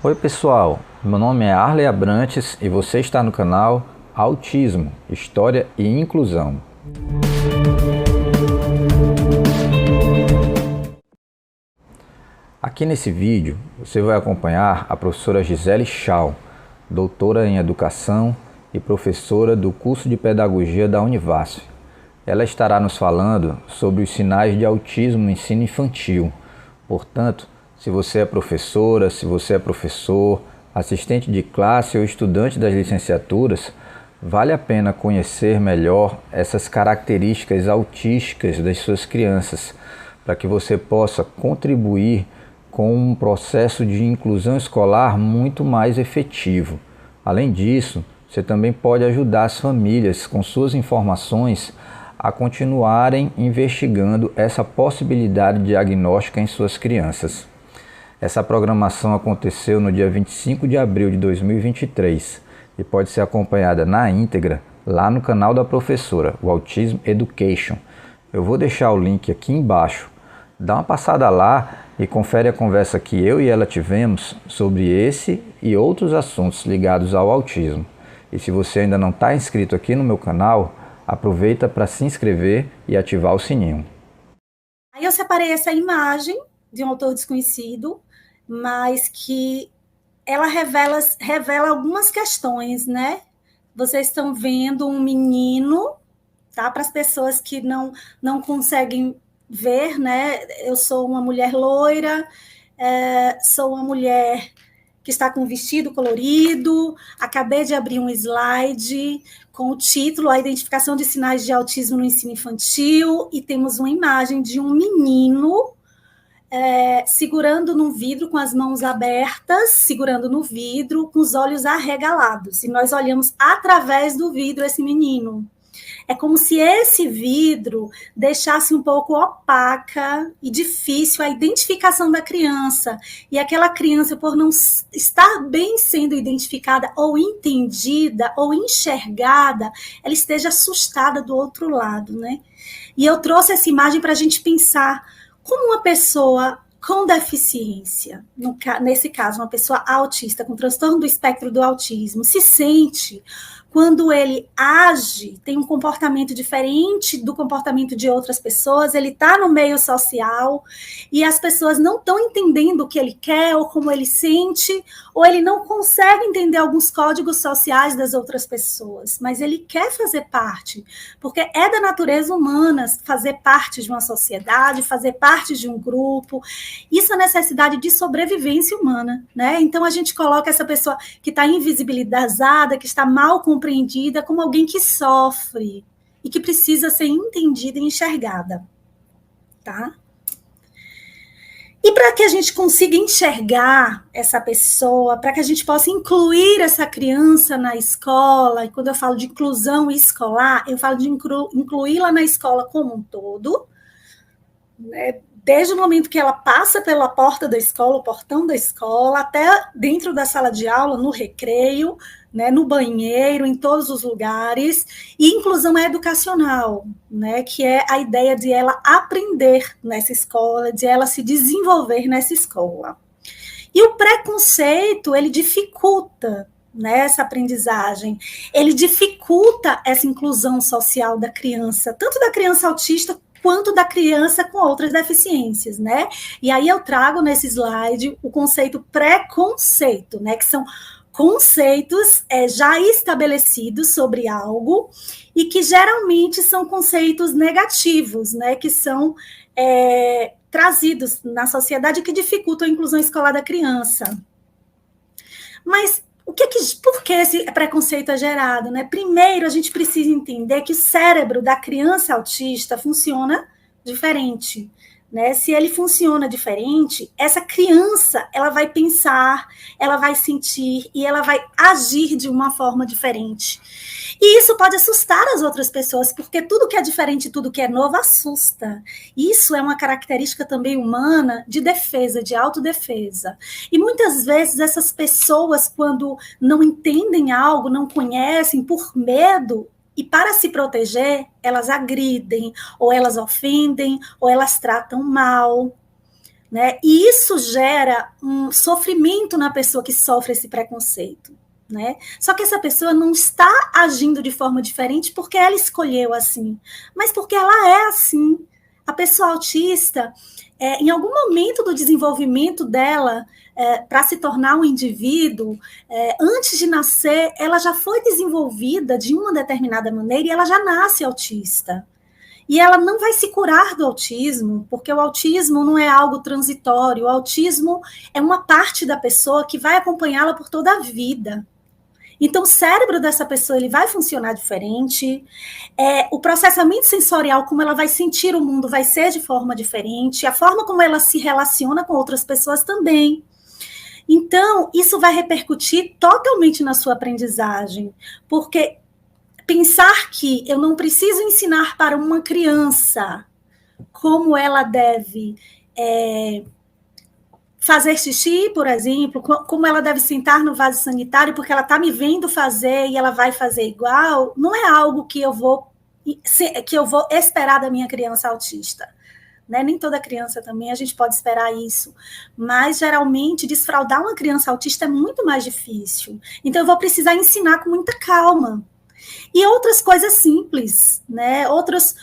Oi pessoal, meu nome é Arley Abrantes e você está no canal Autismo, História e Inclusão. Aqui nesse vídeo você vai acompanhar a professora Gisele Schau, doutora em Educação e professora do curso de Pedagogia da Univasf. Ela estará nos falando sobre os sinais de autismo no ensino infantil. Portanto, se você é professora, se você é professor, assistente de classe ou estudante das licenciaturas, vale a pena conhecer melhor essas características autísticas das suas crianças, para que você possa contribuir com um processo de inclusão escolar muito mais efetivo. Além disso, você também pode ajudar as famílias com suas informações a continuarem investigando essa possibilidade diagnóstica em suas crianças. Essa programação aconteceu no dia 25 de abril de 2023 e pode ser acompanhada na íntegra lá no canal da professora, o Autism Education. Eu vou deixar o link aqui embaixo. Dá uma passada lá e confere a conversa que eu e ela tivemos sobre esse e outros assuntos ligados ao autismo. E se você ainda não está inscrito aqui no meu canal, aproveita para se inscrever e ativar o sininho. Aí eu separei essa imagem de um autor desconhecido, mas que ela revela algumas questões, né? Vocês estão vendo um menino, tá? Para as pessoas que não conseguem ver, né? Eu sou uma mulher loira, sou uma mulher que está com um vestido colorido, acabei de abrir um slide com o título A Identificação de Sinais de Autismo no Ensino Infantil, e temos uma imagem de um menino segurando num vidro com as mãos abertas, segurando no vidro, com os olhos arregalados. E nós olhamos através do vidro esse menino. É como se esse vidro deixasse um pouco opaca e difícil a identificação da criança. E aquela criança, por não estar bem sendo identificada ou entendida ou enxergada, ela esteja assustada do outro lado, né? E eu trouxe essa imagem para a gente pensar como uma pessoa com deficiência, nesse caso, uma pessoa autista, com transtorno do espectro do autismo, se sente quando ele age, tem um comportamento diferente do comportamento de outras pessoas, ele está no meio social e as pessoas não estão entendendo o que ele quer ou como ele sente, ou ele não consegue entender alguns códigos sociais das outras pessoas, mas ele quer fazer parte, porque é da natureza humana fazer parte de uma sociedade, fazer parte de um grupo. Isso é necessidade de sobrevivência humana, né? Então a gente coloca essa pessoa que está invisibilizada, que está mal compreendida, como alguém que sofre e que precisa ser entendida e enxergada, tá? E para que a gente consiga enxergar essa pessoa, para que a gente possa incluir essa criança na escola, e quando eu falo de inclusão escolar, eu falo de incluí-la na escola como um todo, né? Desde o momento que ela passa pela porta da escola, o portão da escola, até dentro da sala de aula, no recreio, né, no banheiro, em todos os lugares. E inclusão educacional, né, que é a ideia de ela aprender nessa escola, de ela se desenvolver nessa escola. E o preconceito, ele dificulta, né, essa aprendizagem, ele dificulta essa inclusão social da criança, tanto da criança autista quanto da criança com outras deficiências, né? E aí eu trago nesse slide o conceito preconceito, né? Que são conceitos já estabelecidos sobre algo e que geralmente são conceitos negativos, né? Que são trazidos na sociedade que dificultam a inclusão escolar da criança. Mas por que esse preconceito é gerado, né? Primeiro, a gente precisa entender que o cérebro da criança autista funciona diferente, né? Se ele funciona diferente, essa criança, ela vai pensar, ela vai sentir e ela vai agir de uma forma diferente. E isso pode assustar as outras pessoas, porque tudo que é diferente, tudo que é novo, assusta. Isso é uma característica também humana de defesa, de autodefesa. E muitas vezes essas pessoas, quando não entendem algo, não conhecem, por medo, e para se proteger, elas agridem, ou elas ofendem, ou elas tratam mal. né? E isso gera um sofrimento na pessoa que sofre esse preconceito, né? Só que essa pessoa não está agindo de forma diferente porque ela escolheu assim, mas porque ela é assim. A pessoa autista, em algum momento do desenvolvimento dela, para se tornar um indivíduo, antes de nascer, ela já foi desenvolvida de uma determinada maneira e ela já nasce autista. E ela não vai se curar do autismo, porque o autismo não é algo transitório, o autismo é uma parte da pessoa que vai acompanhá-la por toda a vida. Então, o cérebro dessa pessoa ele vai funcionar diferente, o processamento sensorial, como ela vai sentir o mundo, vai ser de forma diferente, a forma como ela se relaciona com outras pessoas também. Então, isso vai repercutir totalmente na sua aprendizagem, porque pensar que eu não preciso ensinar para uma criança como ela deve fazer xixi, por exemplo, como ela deve sentar no vaso sanitário, porque ela está me vendo fazer e ela vai fazer igual, não é algo que eu vou esperar da minha criança autista. Né? Nem toda criança também a gente pode esperar isso, mas geralmente desfraldar uma criança autista é muito mais difícil. Então eu vou precisar ensinar com muita calma. E outras coisas simples, né? Outras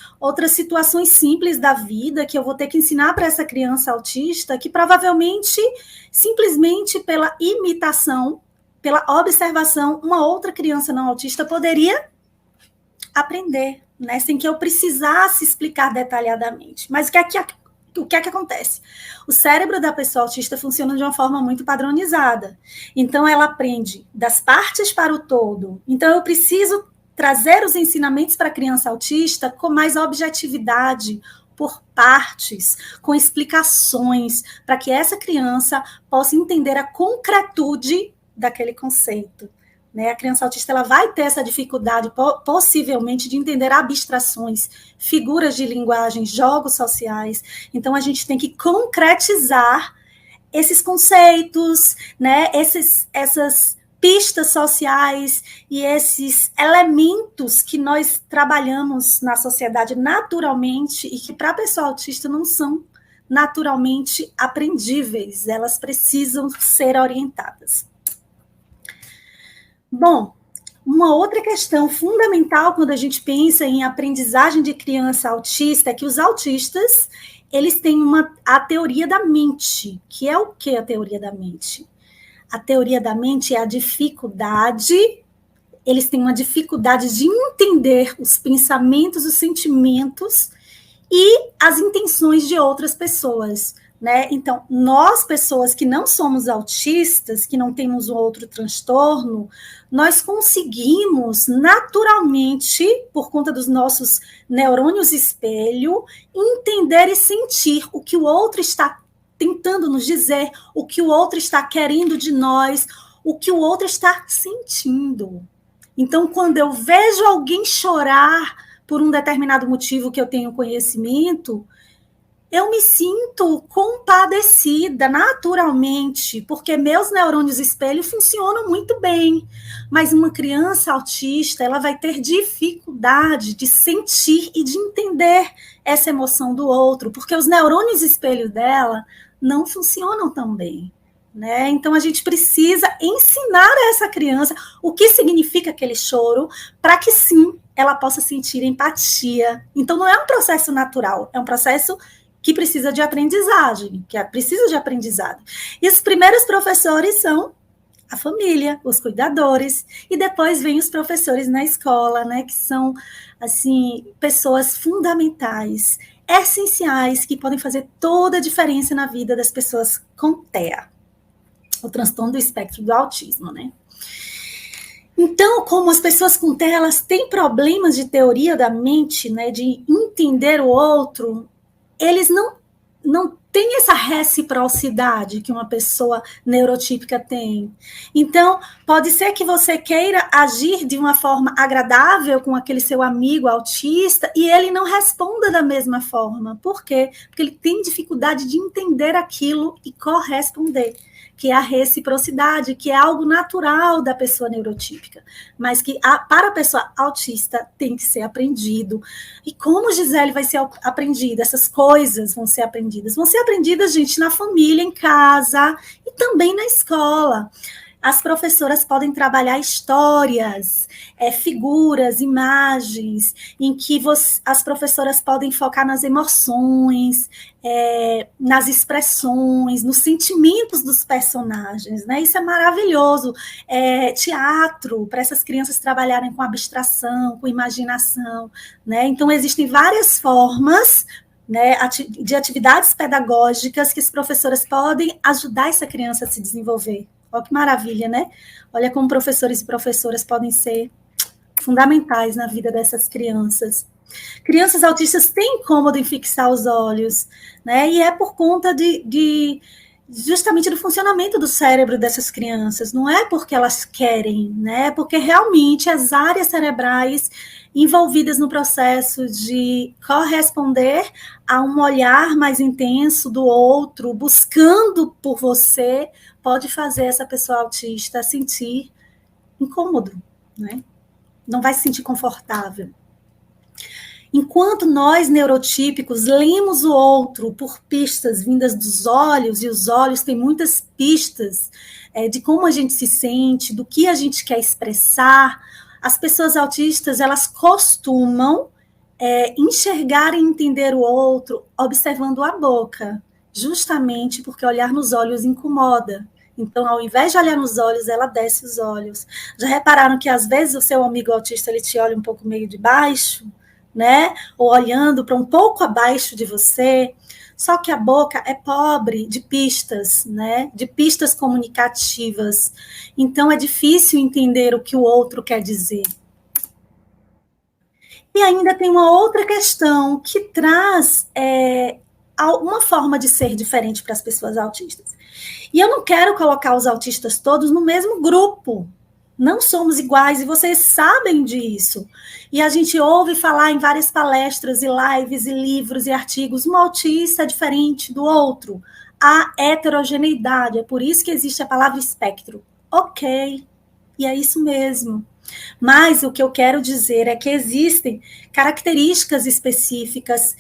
situações simples da vida que eu vou ter que ensinar para essa criança autista, que provavelmente, simplesmente pela imitação, pela observação, uma outra criança não autista poderia aprender, né? Sem que eu precisasse explicar detalhadamente. Mas o que é que acontece? O cérebro da pessoa autista funciona de uma forma muito padronizada. Então, ela aprende das partes para o todo. Então, eu preciso trazer os ensinamentos para a criança autista com mais objetividade, por partes, com explicações, para que essa criança possa entender a concretude daquele conceito. Né? A criança autista ela vai ter essa dificuldade, possivelmente, de entender abstrações, figuras de linguagem, jogos sociais. Então, a gente tem que concretizar esses conceitos, né? Essas pistas sociais e esses elementos que nós trabalhamos na sociedade naturalmente e que, para a pessoa autista, não são naturalmente aprendíveis. Elas precisam ser orientadas. Bom, uma outra questão fundamental quando a gente pensa em aprendizagem de criança autista é que os autistas, eles têm a teoria da mente. Que é o que a teoria da mente? A teoria da mente é a dificuldade, eles têm uma dificuldade de entender os pensamentos, os sentimentos e as intenções de outras pessoas. Né? Então, nós, pessoas que não somos autistas, que não temos um outro transtorno, nós conseguimos naturalmente, por conta dos nossos neurônios espelho, entender e sentir o que o outro está tentando nos dizer, o que o outro está querendo de nós, o que o outro está sentindo. Então, quando eu vejo alguém chorar por um determinado motivo que eu tenho conhecimento, eu me sinto compadecida naturalmente, porque meus neurônios espelho funcionam muito bem. Mas uma criança autista, ela vai ter dificuldade de sentir e de entender essa emoção do outro, porque os neurônios espelho dela não funcionam tão bem. Né? Então, a gente precisa ensinar a essa criança o que significa aquele choro, para que sim, ela possa sentir empatia. Então, não é um processo natural, é um processo que precisa de aprendizagem, que precisa de aprendizado. E os primeiros professores são a família, os cuidadores, e depois vem os professores na escola, né, que são, assim, pessoas fundamentais, essenciais, que podem fazer toda a diferença na vida das pessoas com TEA, o transtorno do espectro do autismo, né. Então, como as pessoas com TEA, elas têm problemas de teoria da mente, né, de entender o outro, eles não têm essa reciprocidade que uma pessoa neurotípica tem. Então, pode ser que você queira agir de uma forma agradável com aquele seu amigo autista e ele não responda da mesma forma. Por quê? Porque ele tem dificuldade de entender aquilo e corresponder. que é a reciprocidade, que é algo natural da pessoa neurotípica, mas que para a pessoa autista tem que ser aprendido. E como, Gisele, vai ser aprendido? Essas coisas vão ser aprendidas. Vão ser aprendidas, gente, na família, em casa e também na escola. As professoras podem trabalhar histórias, figuras, imagens, em que as professoras podem focar nas emoções, nas expressões, nos sentimentos dos personagens, né? Isso é maravilhoso. Teatro, para essas crianças trabalharem com abstração, com imaginação, né? Então, existem várias formas, né, de atividades pedagógicas que as professoras podem ajudar essa criança a se desenvolver. Olha que maravilha, né? Olha como professores e professoras podem ser fundamentais na vida dessas crianças. Crianças autistas têm incômodo em fixar os olhos, né? E é por conta justamente do funcionamento do cérebro dessas crianças. Não é porque elas querem, né? É porque realmente as áreas cerebrais envolvidas no processo de corresponder a um olhar mais intenso do outro, buscando por você, pode fazer essa pessoa autista sentir incômodo, né? Não vai se sentir confortável. Enquanto nós, neurotípicos, lemos o outro por pistas vindas dos olhos, e os olhos têm muitas pistas de como a gente se sente, do que a gente quer expressar, as pessoas autistas, elas costumam enxergar e entender o outro observando a boca, justamente porque olhar nos olhos incomoda. Então, ao invés de olhar nos olhos, ela desce os olhos. Já repararam que, às vezes, o seu amigo autista, ele te olha um pouco meio de baixo, né? Ou olhando para um pouco abaixo de você? Só que a boca é pobre de pistas, né? De pistas comunicativas. Então, é difícil entender o que o outro quer dizer. E ainda tem uma outra questão que traz uma forma de ser diferente para as pessoas autistas. E eu não quero colocar os autistas todos no mesmo grupo. Não somos iguais, e vocês sabem disso. E a gente ouve falar em várias palestras e lives e livros e artigos, um autista é diferente do outro. Há heterogeneidade, é por isso que existe a palavra espectro. Ok, e é isso mesmo. Mas o que eu quero dizer é que existem características específicas,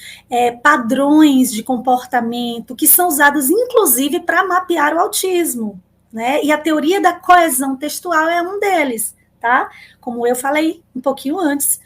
padrões de comportamento, que são usados, inclusive, para mapear o autismo, né? E a teoria da coesão textual é um deles, tá? Como eu falei um pouquinho antes,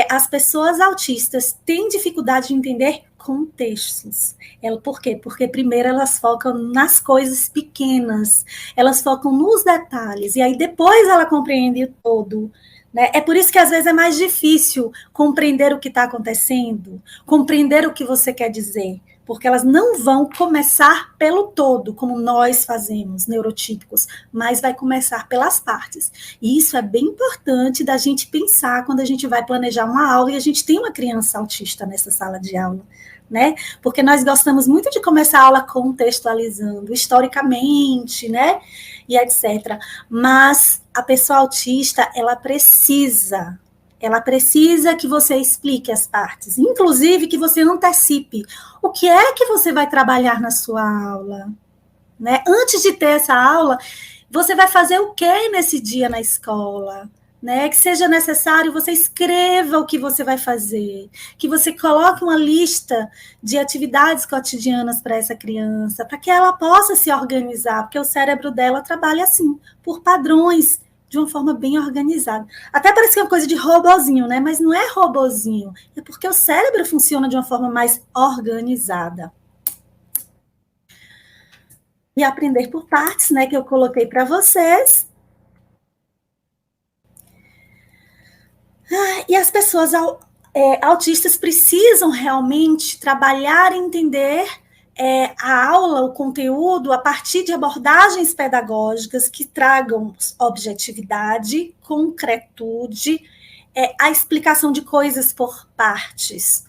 as pessoas autistas têm dificuldade de entender contextos. Por quê? Porque primeiro elas focam nas coisas pequenas, elas focam nos detalhes, e aí depois ela compreende o todo. Né? É por isso que às vezes é mais difícil compreender o que está acontecendo, compreender o que você quer dizer, porque elas não vão começar pelo todo, como nós fazemos, neurotípicos, mas vai começar pelas partes. E isso é bem importante da gente pensar quando a gente vai planejar uma aula e a gente tem uma criança autista nessa sala de aula, né? Porque nós gostamos muito de começar a aula contextualizando, historicamente, né? E etc. Mas a pessoa autista, ela precisa que você explique as partes, inclusive que você antecipe o que é que você vai trabalhar na sua aula, né? Antes de ter essa aula, você vai fazer o que nesse dia na escola, né? Que seja necessário, você escreva o que você vai fazer, que você coloque uma lista de atividades cotidianas para essa criança, para que ela possa se organizar, porque o cérebro dela trabalha assim, por padrões, de uma forma bem organizada. Até parece que é uma coisa de robozinho, né? Mas não é robozinho, é porque o cérebro funciona de uma forma mais organizada. E aprender por partes, né, que eu coloquei para vocês. E as pessoas autistas precisam realmente trabalhar e entender a aula, o conteúdo, a partir de abordagens pedagógicas que tragam objetividade, concretude, a explicação de coisas por partes,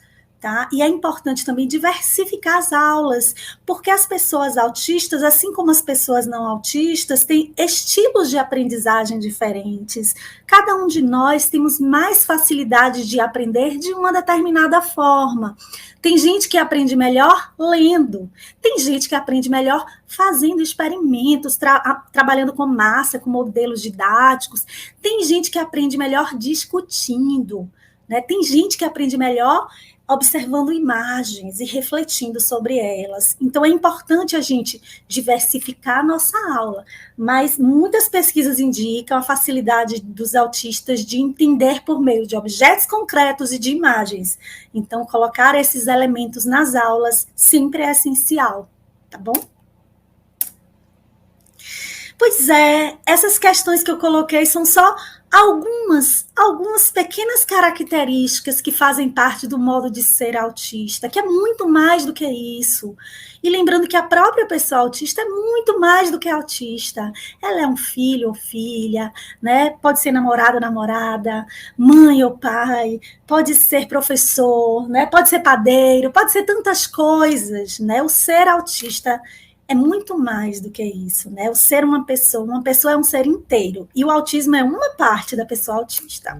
tá? E é importante também diversificar as aulas, porque as pessoas autistas, assim como as pessoas não autistas, têm estilos de aprendizagem diferentes. Cada um de nós temos mais facilidade de aprender de uma determinada forma. Tem gente que aprende melhor lendo, tem gente que aprende melhor fazendo experimentos, trabalhando com massa, com modelos didáticos, tem gente que aprende melhor discutindo, né? Tem gente que aprende melhor observando imagens e refletindo sobre elas. Então, é importante a gente diversificar a nossa aula, mas muitas pesquisas indicam a facilidade dos autistas de entender por meio de objetos concretos e de imagens. Então, colocar esses elementos nas aulas sempre é essencial, tá bom? Pois é, essas questões que eu coloquei são só algumas pequenas características que fazem parte do modo de ser autista, que é muito mais do que isso. E lembrando que a própria pessoa autista é muito mais do que autista. Ela é um filho ou filha, né? Pode ser namorado ou namorada, mãe ou pai, pode ser professor, né? Pode ser padeiro, pode ser tantas coisas, né? O ser autista é muito mais do que isso, né? O ser uma pessoa é um ser inteiro, e o autismo é uma parte da pessoa autista.